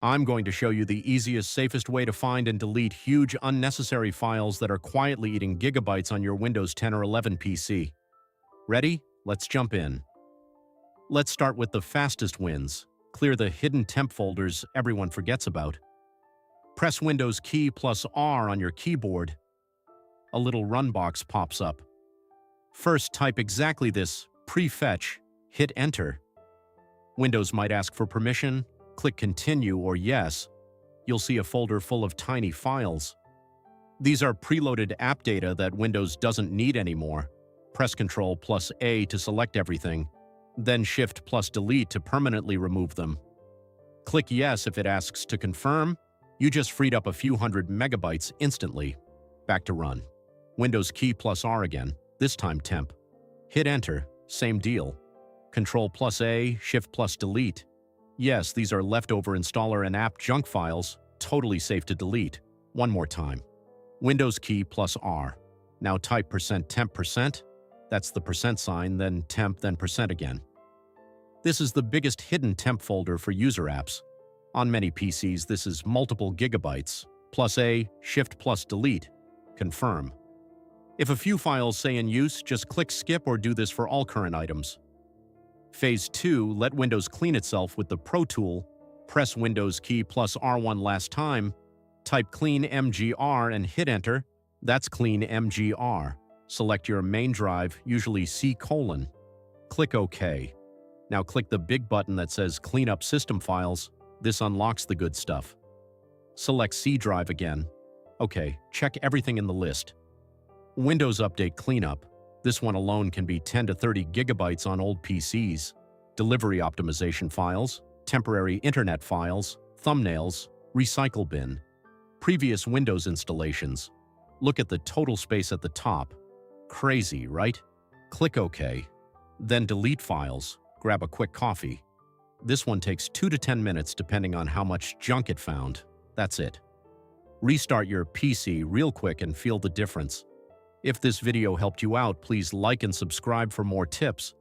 I'm going to show you the easiest, safest way to find and delete huge, unnecessary files that are quietly eating gigabytes on your Windows 10 or 11 PC. Ready? Let's jump in. Let's start with the fastest wins. Clear the hidden temp folders everyone forgets about. Press Windows key plus R on your keyboard. A little run box pops up. First, type exactly this, prefetch, hit Enter. Windows might ask for permission. Click Continue or Yes. You'll see a folder full of tiny files. These are preloaded app data that Windows doesn't need anymore. Press Ctrl plus A to select everything, then Shift plus Delete to permanently remove them. Click Yes if it asks to confirm. You just freed up a few hundred megabytes instantly. Back to run. Windows key plus R again, this time temp. Hit Enter, same deal. Ctrl plus A, Shift plus Delete. Yes, these are leftover installer and app junk files, totally safe to delete. One more time. Windows key plus R. Now type %temp%. That's the percent sign, then temp, then percent again. This is the biggest hidden temp folder for user apps. On many PCs, this is multiple gigabytes. Plus A, Shift plus Delete. Confirm. If a few files say in use, just click Skip or do this for all current items. Phase 2, let Windows clean itself with the Pro tool. Press Windows key plus R1 last time. Type clean mgr and hit Enter. That's clean mgr. Select your main drive, usually C:. Click OK. Now click the big button that says Clean up System Files. This unlocks the good stuff. Select C drive again. OK, check everything in the list. Windows Update Cleanup. This one alone can be 10 to 30 gigabytes on old PCs. Delivery optimization files, temporary internet files, thumbnails, recycle bin. Previous Windows installations. Look at the total space at the top. Crazy, right? Click OK. Then delete files. Grab a quick coffee. This one takes 2 to 10 minutes depending on how much junk it found. That's it. Restart your PC real quick and feel the difference. If this video helped you out, please like and subscribe for more tips.